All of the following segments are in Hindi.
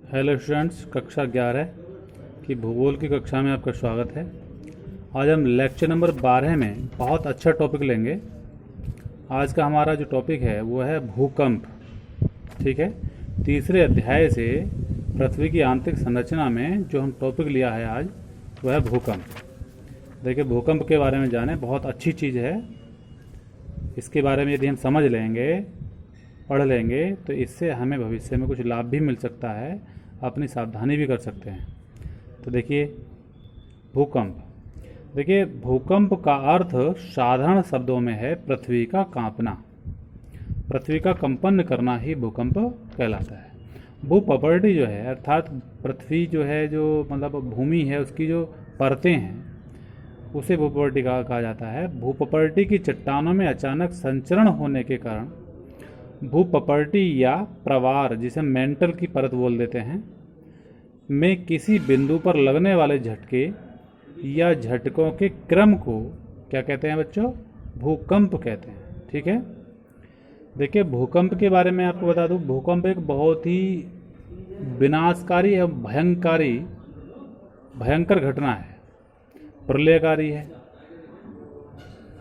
हेलो स्टूडेंट्स, कक्षा 11 की भूगोल की कक्षा में आपका स्वागत है। आज हम लेक्चर नंबर 12 में बहुत अच्छा टॉपिक लेंगे। आज का हमारा जो टॉपिक है वो है भूकंप। ठीक है, तीसरे अध्याय से पृथ्वी की आंतरिक संरचना में जो हम टॉपिक लिया है आज वह है भूकंप। देखिए, भूकंप के बारे में जाने बहुत अच्छी चीज़ है। इसके बारे में यदि हम समझ लेंगे, पढ़ लेंगे, तो इससे हमें भविष्य में कुछ लाभ भी मिल सकता है, अपनी सावधानी भी कर सकते हैं। तो देखिए, भूकंप। देखिए, भूकंप का अर्थ साधारण शब्दों में है पृथ्वी का कांपना। पृथ्वी का कंपन करना ही भूकंप कहलाता है। भूप्रॉपर्टी जो है, अर्थात पृथ्वी जो है, जो मतलब भूमि है, उसकी जो परतें हैं, उसे भूप्रॉपर्टी कहा जाता है। भूप्रॉपर्टी की चट्टानों में अचानक संचरण होने के कारण भूप्रॉपर्टी या प्रवार, जिसे मेंटल की परत बोल देते हैं, में किसी बिंदु पर लगने वाले झटके या झटकों के क्रम को क्या कहते हैं बच्चों? भूकंप कहते हैं। ठीक है, देखिए, भूकंप के बारे में आपको बता दूं, भूकंप एक बहुत ही विनाशकारी एवं भयंकर घटना है, प्रलयकारी है,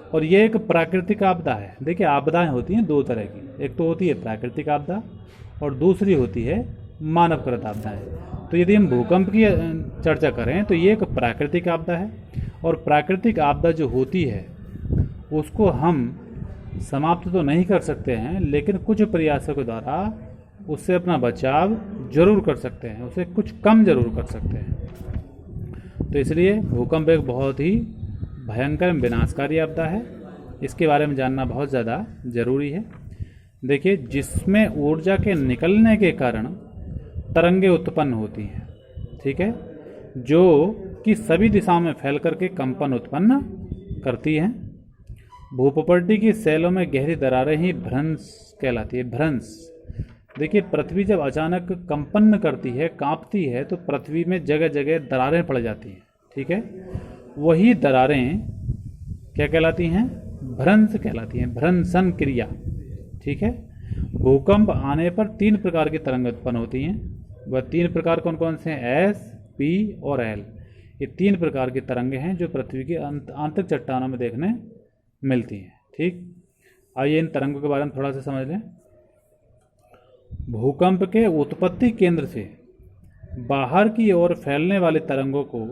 और ये एक प्राकृतिक आपदा है। देखिए, आपदाएं होती हैं दो तरह की, एक तो होती है प्राकृतिक आपदा और दूसरी होती है मानवकृत आपदाएं। तो यदि हम भूकंप की चर्चा करें तो ये एक प्राकृतिक आपदा है, और प्राकृतिक आपदा जो होती है उसको हम समाप्त तो नहीं कर सकते हैं, लेकिन कुछ प्रयासों के द्वारा उससे अपना बचाव जरूर कर सकते हैं, उसे कुछ कम जरूर कर सकते हैं। तो इसलिए भूकंप एक बहुत ही भयंकर विनाशकारी आपदा है। इसके बारे में जानना बहुत ज़्यादा ज़रूरी है। देखिए, जिसमें ऊर्जा के निकलने के कारण तरंगें उत्पन्न होती हैं, ठीक है, जो कि सभी दिशाओं में फैल करके कंपन उत्पन्न करती हैं। भूप्रॉपर्टी की सेलों में गहरी दरारें ही भ्रंश कहलाती है। भ्रंश। देखिए, पृथ्वी जब अचानक कंपन करती है, कांपती है, तो पृथ्वी में जगह जगह दरारें पड़ जाती हैं। ठीक है, वही दरारें क्या कहलाती हैं? भ्रंश कहलाती हैं, भ्रंशन क्रिया। ठीक है, भूकंप आने पर 3 प्रकार की तरंग उत्पन्न होती हैं। वह 3 प्रकार कौन कौन से हैं? एस, पी और एल। ये 3 प्रकार की तरंगें हैं जो पृथ्वी की आंतरिक चट्टानों में देखने मिलती हैं। ठीक, आइए इन तरंगों के बारे में थोड़ा सा समझ लें। भूकंप के उत्पत्ति केंद्र से बाहर की ओर फैलने वाली तरंगों को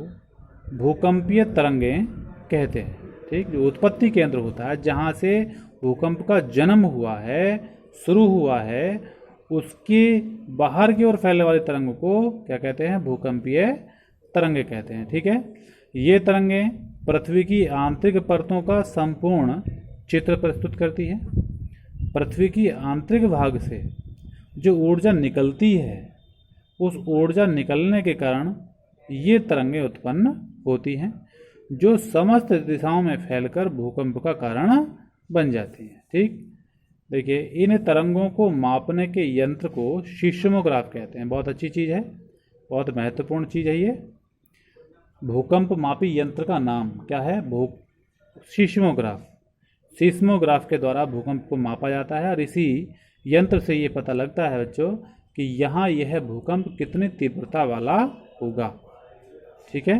भूकंपीय तरंगें कहते हैं। ठीक, जो उत्पत्ति केंद्र होता है, जहाँ से भूकंप का जन्म हुआ है, शुरू हुआ है, उसके बाहर की ओर फैलने वाली तरंगों को क्या कहते हैं? भूकंपीय तरंगें कहते हैं। ठीक है, ये तरंगें पृथ्वी की आंतरिक परतों का संपूर्ण चित्र प्रस्तुत करती है। पृथ्वी की आंतरिक भाग से जो ऊर्जा निकलती है, उस ऊर्जा निकलने के कारण ये तरंगें उत्पन्न होती हैं, जो समस्त दिशाओं में फैलकर भूकंप का कारण बन जाती हैं। ठीक, देखिए, इन तरंगों को मापने के यंत्र को सीस्मोग्राफ कहते हैं। बहुत अच्छी चीज़ है, बहुत महत्वपूर्ण चीज़ है ये। भूकंप मापी यंत्र का नाम क्या है? सीस्मोग्राफ। सीस्मोग्राफ के द्वारा भूकंप को मापा जाता है, और इसी यंत्र से ये पता लगता है बच्चों कि यहाँ यह भूकंप कितनी तीव्रता वाला होगा। ठीक है,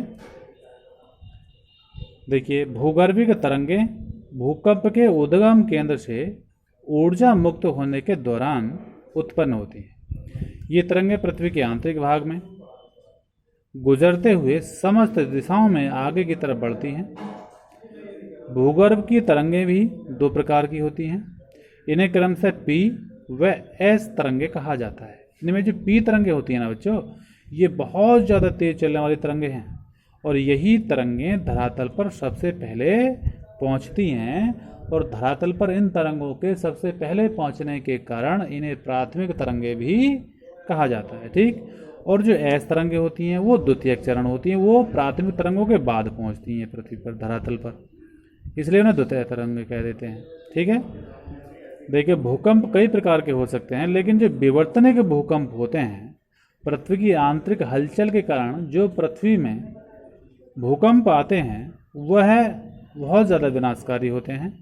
देखिए, भूगर्भिक तरंगें भूकंप के उद्गम केंद्र से ऊर्जा मुक्त होने के दौरान उत्पन्न होती हैं। ये तरंगें पृथ्वी के आंतरिक भाग में गुजरते हुए समस्त दिशाओं में आगे की तरफ बढ़ती हैं। भूगर्भ की तरंगें भी 2 प्रकार की होती हैं। इन्हें क्रम से पी व एस तरंगें कहा जाता है। इनमें जो पी तरंगें होती हैं ना बच्चों, ये बहुत ज़्यादा तेज चलने वाली तरंगें हैं, और यही तरंगें धरातल पर सबसे पहले पहुंचती हैं, और धरातल पर इन तरंगों के सबसे पहले पहुंचने के कारण इन्हें प्राथमिक तरंगें भी कहा जाता है। ठीक, और जो एस तरंगें होती हैं वो द्वितीयक चरण होती हैं, वो प्राथमिक तरंगों के बाद पहुंचती हैं पृथ्वी पर, धरातल पर, इसलिए उन्हें द्वितीय तरंगें कह देते हैं। ठीक है, देखिए, भूकंप कई प्रकार के हो सकते हैं, लेकिन जो विवर्तनिक भूकंप होते हैं, पृथ्वी की आंतरिक हलचल के कारण जो पृथ्वी में भूकंप आते हैं, वह बहुत ज़्यादा विनाशकारी होते हैं।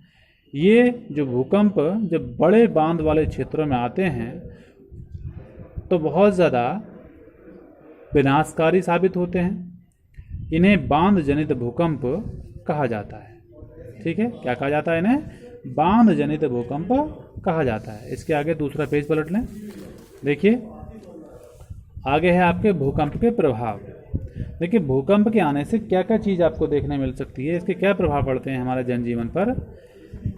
ये जो भूकंप जब बड़े बांध वाले क्षेत्रों में आते हैं तो बहुत ज़्यादा विनाशकारी साबित होते हैं। इन्हें बांध जनित भूकंप कहा जाता है। ठीक है, क्या कहा जाता है? इन्हें बांध जनित भूकंप कहा जाता है। इसके आगे दूसरा पेज पलट लें। देखिए आगे है आपके भूकंप के प्रभाव। देखिए भूकंप के आने से क्या क्या चीज़ आपको देखने मिल सकती है, इसके क्या प्रभाव पड़ते हैं हमारे जनजीवन पर।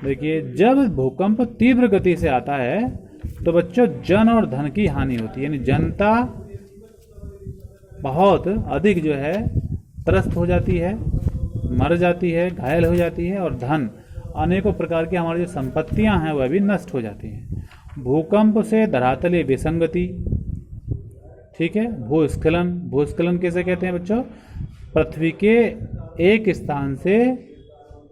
देखिए जब भूकंप तीव्र गति से आता है तो बच्चों जन और धन की हानि होती है, यानी जनता बहुत अधिक जो है त्रस्त हो जाती है, मर जाती है, घायल हो जाती है, और धन अनेकों प्रकार की हमारी जो संपत्तियां हैं वह भी नष्ट हो जाती हैं। भूकंप से धरातलीय विसंगति, ठीक है, भूस्खलन। भूस्खलन कैसे कहते हैं बच्चों? पृथ्वी के एक स्थान से,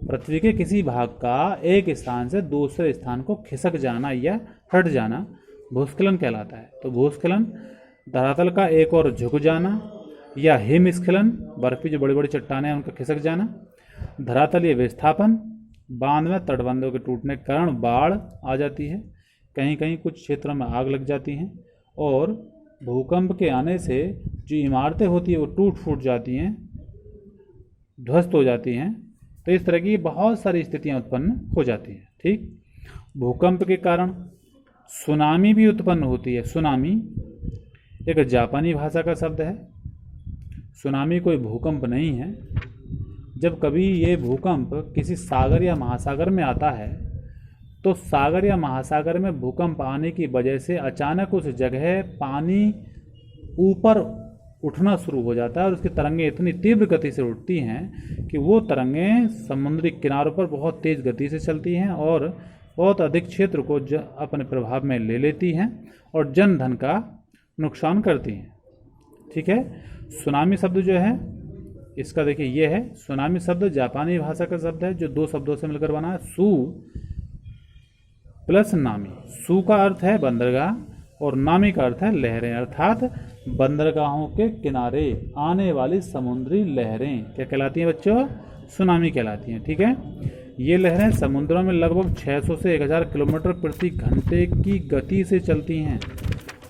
पृथ्वी के किसी भाग का एक स्थान से दूसरे स्थान को खिसक जाना या हट जाना भूस्खलन कहलाता है। तो भूस्खलन धरातल का एक और झुक जाना, या हिमस्खलन, बर्फ की जो बड़ी बड़ी चट्टानें हैं उनका खिसक जाना। धरातलीय विस्थापन, बांध में तटबंधों के टूटने के कारण बाढ़ आ जाती है, कहीं कहीं कुछ क्षेत्रों में आग लग जाती हैं, और भूकंप के आने से जो इमारतें होती हैं वो टूट फूट जाती हैं, ध्वस्त हो जाती हैं। तो इस तरह की बहुत सारी स्थितियां उत्पन्न हो जाती हैं। ठीक, भूकंप के कारण सुनामी भी उत्पन्न होती है। सुनामी एक जापानी भाषा का शब्द है। सुनामी कोई भूकंप नहीं है। जब कभी ये भूकंप किसी सागर या महासागर में आता है तो सागर या महासागर में भूकंप आने की वजह से अचानक उस जगह पानी ऊपर उठना शुरू हो जाता है और उसकी तरंगें इतनी तीव्र गति से उठती हैं कि वो तरंगें समुद्री किनारों पर बहुत तेज़ गति से चलती हैं और बहुत अधिक क्षेत्र को अपने प्रभाव में ले लेती हैं और जन धन का नुकसान करती हैं। ठीक है, सुनामी शब्द जो है इसका देखिए ये है, सुनामी शब्द जापानी भाषा का शब्द है जो दो शब्दों से मिलकर बना है, सु प्लस नामी। सु का अर्थ है बंदरगाह और नामी का अर्थ है लहरें, अर्थात बंदरगाहों के किनारे आने वाली समुद्री लहरें क्या कहलाती हैं बच्चों? सुनामी कहलाती हैं। ठीक है, ये लहरें समुद्रों में लगभग 600 से 1000 किलोमीटर प्रति घंटे की गति से चलती हैं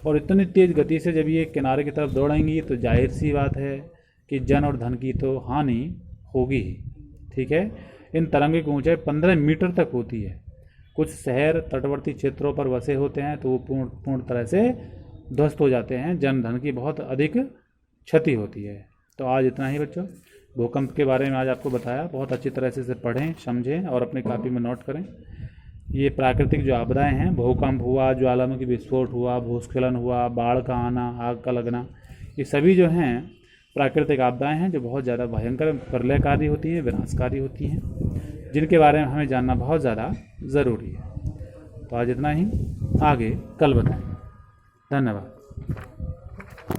और इतनी तेज़ गति से जब ये किनारे की तरफ दौड़ेंगी तो जाहिर सी बात है कि जन और धन की तो हानि होगी ही। ठीक है, इन तरंगों की ऊंचाई 15 मीटर तक होती है। कुछ शहर तटवर्ती क्षेत्रों पर बसे होते हैं तो वो पूर्ण तरह से ध्वस्त हो जाते हैं, जन धन की बहुत अधिक क्षति होती है। तो आज इतना ही बच्चों, भूकंप के बारे में आज आपको बताया। बहुत अच्छी तरह से इसे पढ़ें, समझें और अपनी कॉपी में नोट करें। ये प्राकृतिक जो आपदाएं हैं, भूकंप हुआ, ज्वालामुखी विस्फोट हुआ, भूस्खलन हुआ, बाढ़ का आना, आग का लगना, ये सभी जो हैं प्राकृतिक आपदाएं हैं जो बहुत ज़्यादा भयंकर प्रलयकारी होती हैं, विनाशकारी होती हैं, जिनके बारे में हमें जानना बहुत ज़्यादा ज़रूरी है। तो आज इतना ही, आगे कल बताएंगे। धन्यवाद।